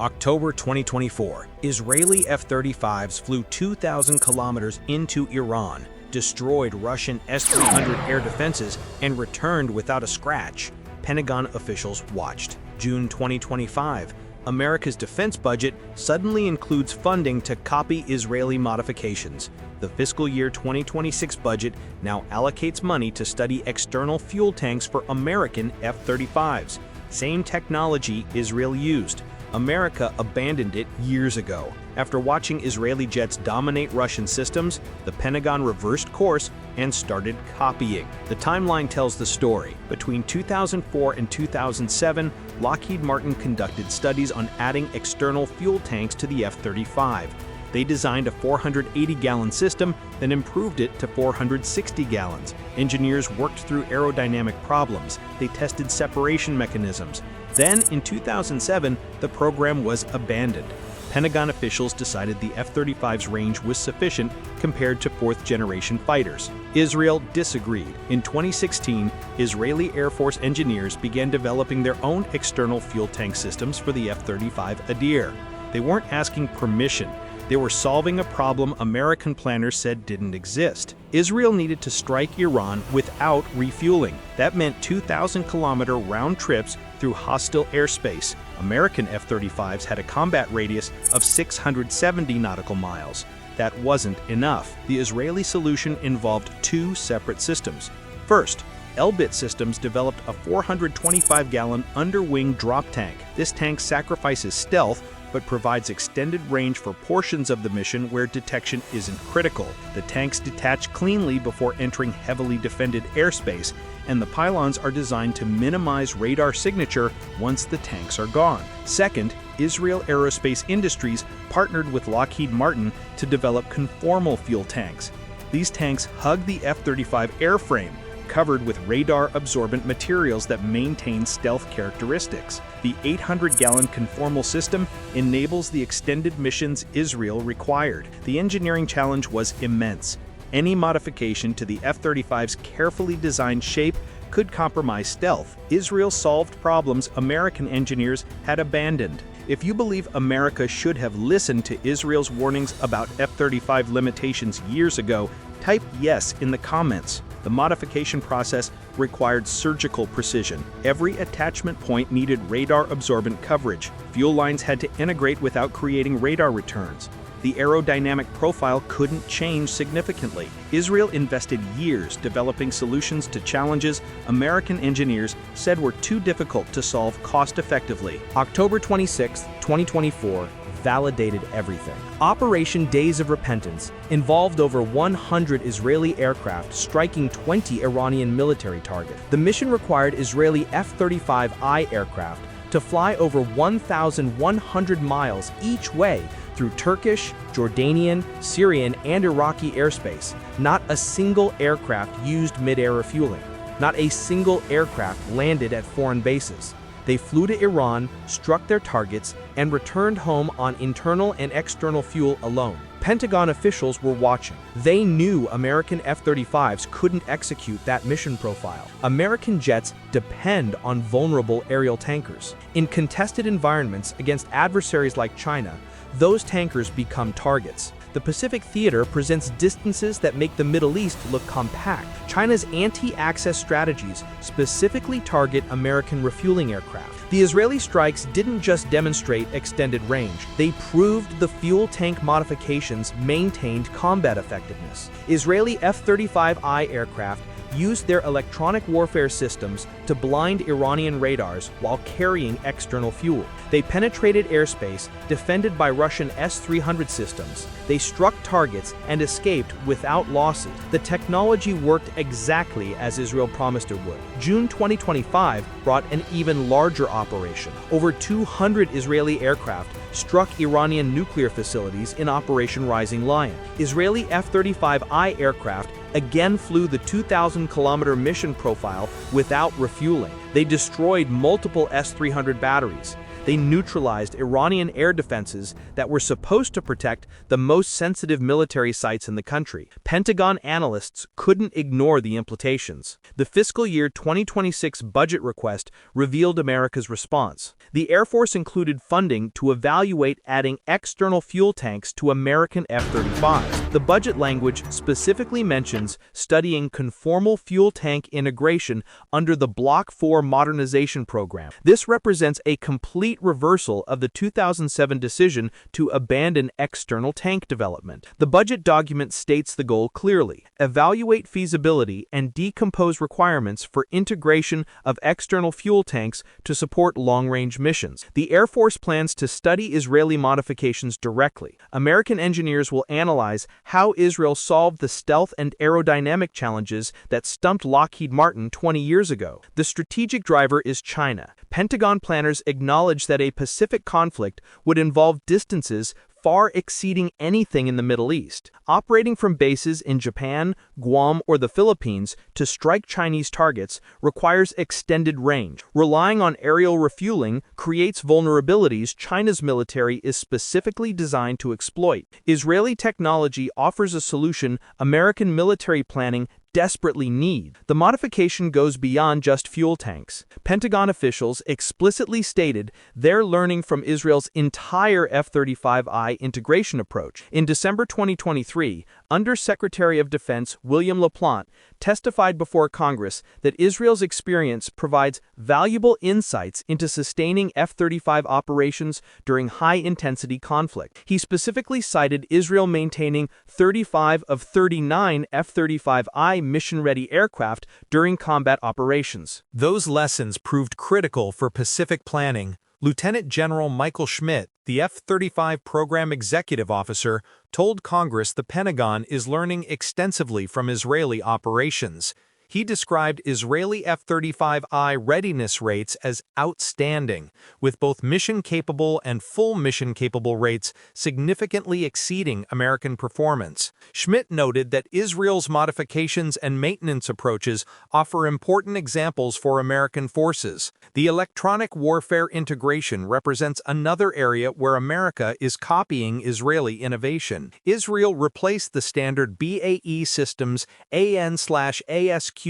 October 2024, Israeli F-35s flew 2,000 kilometers into Iran, destroyed Russian S-300 air defenses, and returned without a scratch. Pentagon officials watched. June 2025, America's defense budget suddenly includes funding to copy Israeli modifications. The fiscal year 2026 budget now allocates money to study external fuel tanks for American F-35s. Same technology Israel used. America abandoned it years ago. After watching Israeli jets dominate Russian systems, the Pentagon reversed course and started copying. The timeline tells the story. Between 2004 and 2007, Lockheed Martin conducted studies on adding external fuel tanks to the F-35. They designed a 480-gallon system, then improved it to 460 gallons. Engineers worked through aerodynamic problems. They tested separation mechanisms. Then, in 2007, the program was abandoned. Pentagon officials decided the F-35's range was sufficient compared to fourth-generation fighters. Israel disagreed. In 2016, Israeli Air Force engineers began developing their own external fuel tank systems for the F-35 Adir. They weren't asking permission. They were solving a problem American planners said didn't exist. Israel needed to strike Iran without refueling. That meant 2,000-kilometer round trips through hostile airspace. American F-35s had a combat radius of 670 nautical miles. That wasn't enough. The Israeli solution involved two separate systems. First, Elbit Systems developed a 425-gallon underwing drop tank. This tank sacrifices stealth but provides extended range for portions of the mission where detection isn't critical. The tanks detach cleanly before entering heavily defended airspace, and the pylons are designed to minimize radar signature once the tanks are gone. Second, Israel Aerospace Industries partnered with Lockheed Martin to develop conformal fuel tanks. These tanks hug the F-35 airframe, covered with radar-absorbent materials that maintain stealth characteristics. The 800-gallon conformal system enables the extended missions Israel required. The engineering challenge was immense. Any modification to the F-35's carefully designed shape could compromise stealth. Israel solved problems American engineers had abandoned. If you believe America should have listened to Israel's warnings about F-35 limitations years ago, type yes in the comments. The modification process required surgical precision. Every attachment point needed radar-absorbent coverage. Fuel lines had to integrate without creating radar returns. The aerodynamic profile couldn't change significantly. Israel invested years developing solutions to challenges American engineers said were too difficult to solve cost-effectively. October 26, 2024, validated everything. Operation Days of Repentance involved over 100 Israeli aircraft striking 20 Iranian military targets. The mission required Israeli F-35I aircraft to fly over 1,100 miles each way through Turkish, Jordanian, Syrian, and Iraqi airspace. Not a single aircraft used mid-air refueling. Not a single aircraft landed at foreign bases. They flew to Iran, struck their targets, and returned home on internal and external fuel alone. Pentagon officials were watching. They knew American F-35s couldn't execute that mission profile. American jets depend on vulnerable aerial tankers. In contested environments against adversaries like China, those tankers become targets. The Pacific theater presents distances that make the Middle East look compact. China's anti-access strategies specifically target American refueling aircraft. The Israeli strikes didn't just demonstrate extended range. They proved the fuel tank modifications maintained combat effectiveness. Israeli F-35I aircraft used their electronic warfare systems to blind Iranian radars while carrying external fuel. They penetrated airspace defended by Russian S-300 systems. They struck targets and escaped without losses. The technology worked exactly as Israel promised it would. June 2025 brought an even larger operation. Over 200 Israeli aircraft struck Iranian nuclear facilities in Operation Rising Lion. Israeli F-35I aircraft again flew the 2,000-kilometer mission profile without refueling. They destroyed multiple S-300 batteries. They neutralized Iranian air defenses that were supposed to protect the most sensitive military sites in the country. Pentagon analysts couldn't ignore the implications. The fiscal year 2026 budget request revealed America's response. The Air Force included funding to evaluate adding external fuel tanks to American F-35s. The budget language specifically mentions studying conformal fuel tank integration under the Block 4 modernization program. This represents a complete reversal of the 2007 decision to abandon external tank development. The budget document states the goal clearly: evaluate feasibility and decompose requirements for integration of external fuel tanks to support long-range missions. The Air Force plans to study Israeli modifications directly. American engineers will analyze how Israel solved the stealth and aerodynamic challenges that stumped Lockheed Martin 20 years ago. The strategic driver is China. Pentagon planners acknowledge that a Pacific conflict would involve distances far exceeding anything in the Middle East. Operating from bases in Japan, Guam, or the Philippines to strike Chinese targets requires extended range. Relying on aerial refueling creates vulnerabilities China's military is specifically designed to exploit. Israeli technology offers a solution American military planning desperately need. The modification goes beyond just fuel tanks. Pentagon officials explicitly stated they're learning from Israel's entire F-35I integration approach. In December 2023, Under-Secretary of Defense William LaPlante testified before Congress that Israel's experience provides valuable insights into sustaining F-35 operations during high-intensity conflict. He specifically cited Israel maintaining 35 of 39 F-35I mission-ready aircraft during combat operations. Those lessons proved critical for Pacific planning. Lieutenant General Michael Schmidt, the F-35 program executive officer, told Congress the Pentagon is learning extensively from Israeli operations. He described Israeli F-35I readiness rates as outstanding, with both mission-capable and full mission-capable rates significantly exceeding American performance. Schmidt noted that Israel's modifications and maintenance approaches offer important examples for American forces. The electronic warfare integration represents another area where America is copying Israeli innovation. Israel replaced the standard BAE Systems AN/ASQ-239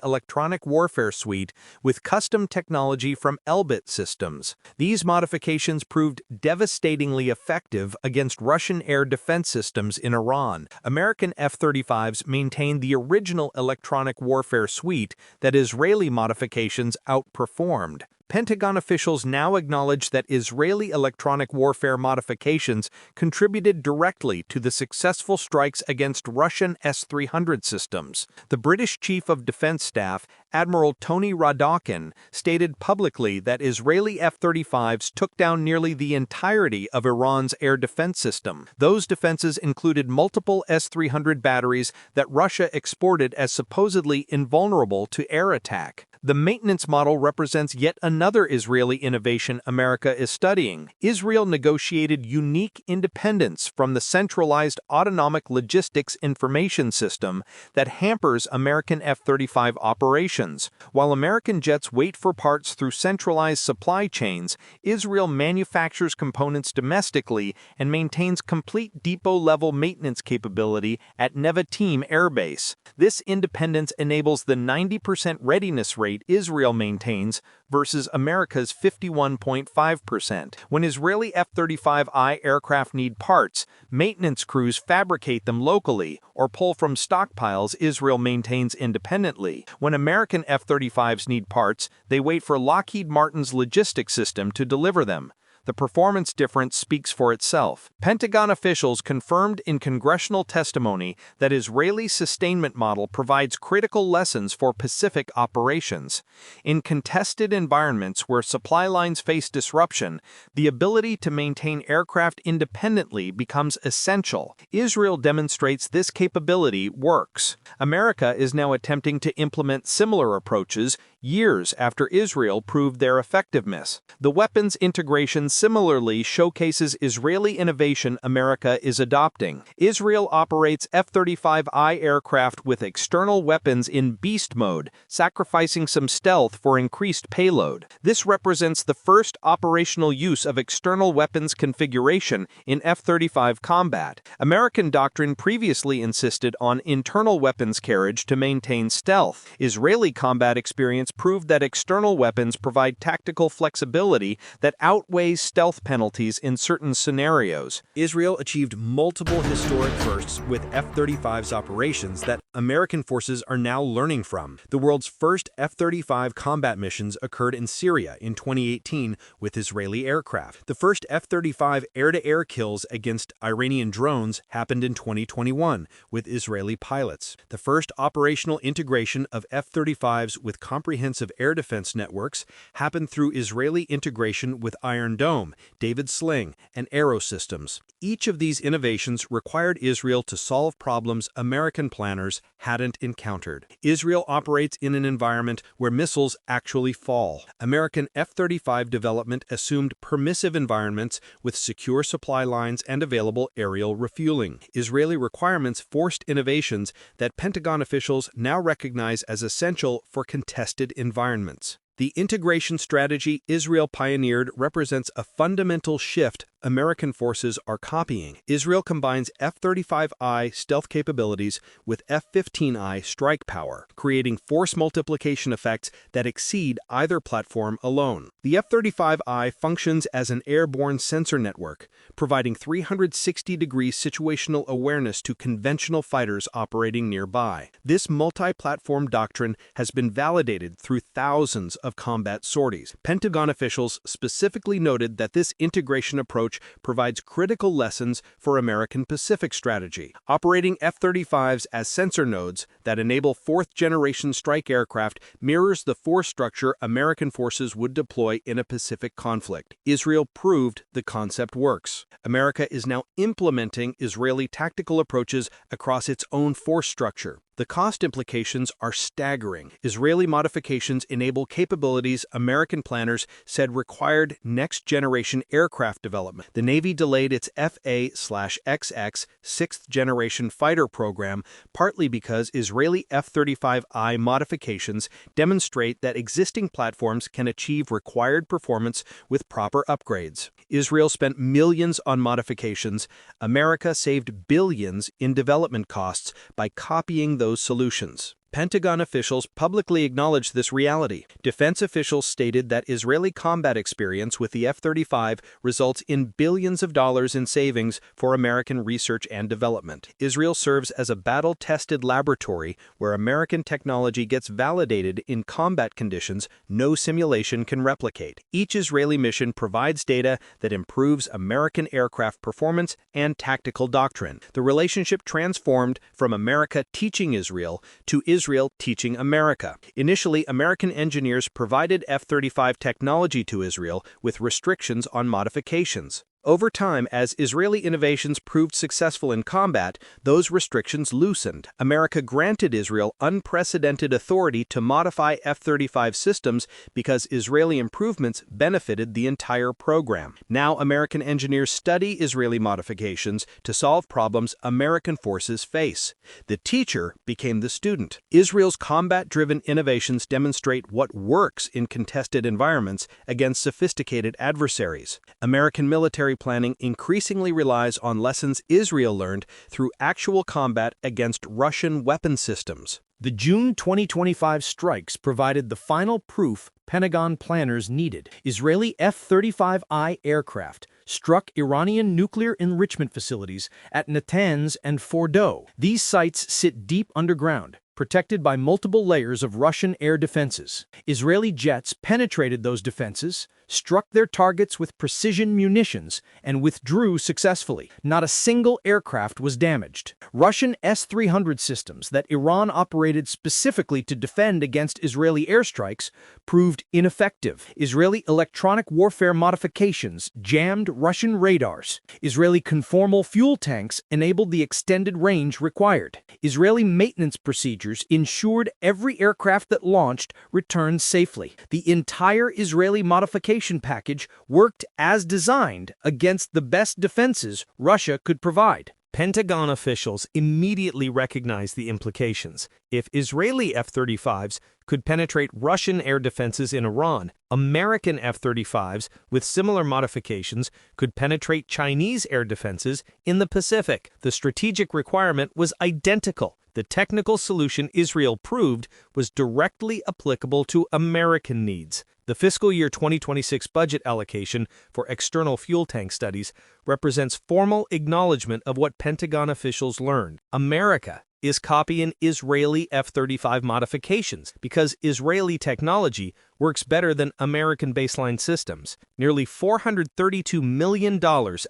electronic warfare suite with custom technology from Elbit Systems. These modifications proved devastatingly effective against Russian air defense systems in Iran. American F-35s maintained the original electronic warfare suite that Israeli modifications outperformed. Pentagon officials now acknowledge that Israeli electronic warfare modifications contributed directly to the successful strikes against Russian S-300 systems. The British Chief of Defense Staff, Admiral Tony Radakin, stated publicly that Israeli F-35s took down nearly the entirety of Iran's air defense system. Those defenses included multiple S-300 batteries that Russia exported as supposedly invulnerable to air attack. The maintenance model represents yet another Israeli innovation America is studying. Israel negotiated unique independence from the centralized autonomic logistics information system that hampers American F-35 operations. While American jets wait for parts through centralized supply chains, Israel manufactures components domestically and maintains complete depot-level maintenance capability at Nevatim Air Base. This independence enables the 90% readiness rate Israel maintains versus America's 51.5%. When Israeli F-35I aircraft need parts, maintenance crews fabricate them locally or pull from stockpiles Israel maintains independently. When American F-35s need parts, they wait for Lockheed Martin's logistics system to deliver them. The performance difference speaks for itself. Pentagon officials confirmed in congressional testimony that Israeli sustainment model provides critical lessons for Pacific operations. In contested environments where supply lines face disruption, the ability to maintain aircraft independently becomes essential. Israel demonstrates this capability works. America is now attempting to implement similar approaches years after Israel proved their effectiveness. The weapons integration similarly showcases Israeli innovation America is adopting. Israel operates F-35I aircraft with external weapons in beast mode, sacrificing some stealth for increased payload. This represents the first operational use of external weapons configuration in F-35 combat. American doctrine previously insisted on internal weapons carriage to maintain stealth. Israeli combat experience proved that external weapons provide tactical flexibility that outweighs stealth penalties in certain scenarios. Israel achieved multiple historic firsts with F-35's operations that American forces are now learning from. The world's first F-35 combat missions occurred in Syria in 2018 with Israeli aircraft. The first F-35 air-to-air kills against Iranian drones happened in 2021 with Israeli pilots. The first operational integration of F-35s with comprehensive air defense networks happened through Israeli integration with Iron Dome, David Sling, and Arrow systems. Each of these innovations required Israel to solve problems American planners hadn't encountered. Israel operates in an environment where missiles actually fall. American F-35 development assumed permissive environments with secure supply lines and available aerial refueling. Israeli requirements forced innovations that Pentagon officials now recognize as essential for contested environments. The integration strategy Israel pioneered represents a fundamental shift American forces are copying. Israel combines F-35I stealth capabilities with F-15I strike power, creating force multiplication effects that exceed either platform alone. The F-35I functions as an airborne sensor network, providing 360-degree situational awareness to conventional fighters operating nearby. This multi-platform doctrine has been validated through thousands of combat sorties. Pentagon officials specifically noted that this integration approach provides critical lessons for American Pacific strategy. Operating F-35s as sensor nodes that enable fourth-generation strike aircraft mirrors the force structure American forces would deploy in a Pacific conflict. Israel proved the concept works. America is now implementing Israeli tactical approaches across its own force structure. The cost implications are staggering. Israeli modifications enable capabilities American planners said required next-generation aircraft development. The Navy delayed its FA/XX sixth-generation fighter program partly because Israeli F-35I modifications demonstrate that existing platforms can achieve required performance with proper upgrades. Israel spent millions on modifications. America saved billions in development costs by copying those solutions. Pentagon officials publicly acknowledged this reality. Defense officials stated that Israeli combat experience with the F-35 results in billions of dollars in savings for American research and development. Israel serves as a battle-tested laboratory where American technology gets validated in combat conditions no simulation can replicate. Each Israeli mission provides data that improves American aircraft performance and tactical doctrine. The relationship transformed from America teaching Israel to Israel teaching America. Initially, American engineers provided F-35 technology to Israel with restrictions on modifications. Over time, as Israeli innovations proved successful in combat, those restrictions loosened. America granted Israel unprecedented authority to modify F-35 systems because Israeli improvements benefited the entire program. Now, American engineers study Israeli modifications to solve problems American forces face. The teacher became the student. Israel's combat-driven innovations demonstrate what works in contested environments against sophisticated adversaries. American military planning increasingly relies on lessons Israel learned through actual combat against Russian weapon systems. The June 2025 strikes provided the final proof Pentagon planners needed. Israeli F-35I aircraft struck Iranian nuclear enrichment facilities at Natanz and Fordow. These sites sit deep underground, protected by multiple layers of Russian air defenses. Israeli jets penetrated those defenses, struck their targets with precision munitions, and withdrew successfully. Not a single aircraft was damaged. Russian S-300 systems that Iran operated specifically to defend against Israeli airstrikes proved ineffective. Israeli electronic warfare modifications jammed Russian radars. Israeli conformal fuel tanks enabled the extended range required. Israeli maintenance procedures ensured every aircraft that launched returned safely. The entire Israeli modification modification package worked as designed against the best defenses Russia could provide. Pentagon officials immediately recognized the implications. If Israeli F-35s could penetrate Russian air defenses in Iran, American F-35s with similar modifications could penetrate Chinese air defenses in the Pacific. The strategic requirement was identical. The technical solution Israel proved was directly applicable to American needs. The fiscal year 2026 budget allocation for external fuel tank studies represents formal acknowledgement of what Pentagon officials learned. America is copying Israeli F-35 modifications because Israeli technology works better than American baseline systems. Nearly $432 million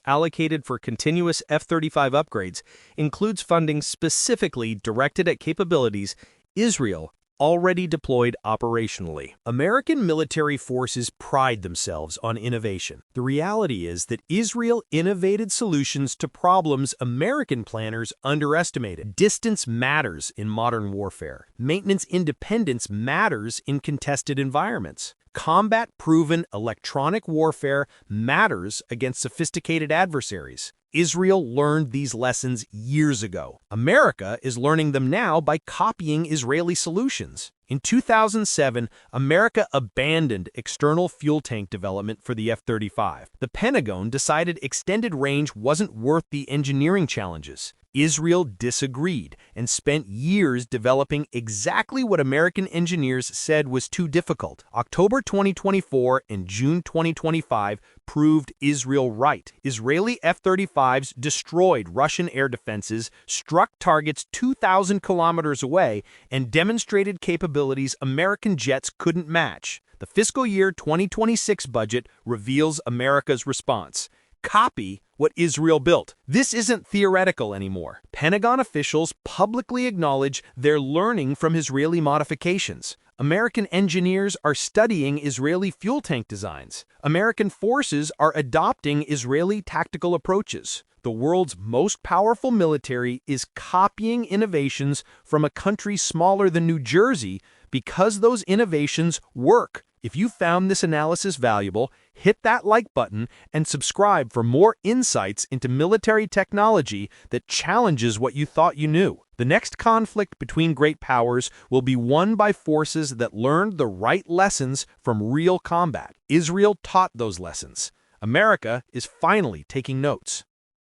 allocated for continuous F-35 upgrades includes funding specifically directed at capabilities Israel already deployed operationally. American military forces pride themselves on innovation. The reality is that Israel innovated solutions to problems American planners underestimated. Distance matters in modern warfare. Maintenance independence matters in contested environments. Combat-proven electronic warfare matters against sophisticated adversaries. Israel learned these lessons years ago. America is learning them now by copying Israeli solutions. In 2007, America abandoned external fuel tank development for the F-35. The Pentagon decided extended range wasn't worth the engineering challenges. Israel disagreed and spent years developing exactly what American engineers said was too difficult. October 2024 and June 2025 proved Israel right. Israeli F-35s destroyed Russian air defenses, struck targets 2,000 kilometers away, and demonstrated capabilities American jets couldn't match. The fiscal year 2026 budget reveals America's response. Copy what Israel built. This isn't theoretical anymore. Pentagon officials publicly acknowledge they're learning from Israeli modifications. American engineers are studying Israeli fuel tank designs. American forces are adopting Israeli tactical approaches. The world's most powerful military is copying innovations from a country smaller than New Jersey because those innovations work. If you found this analysis valuable, hit that like button and subscribe for more insights into military technology that challenges what you thought you knew. The next conflict between great powers will be won by forces that learned the right lessons from real combat. Israel taught those lessons. America is finally taking notes.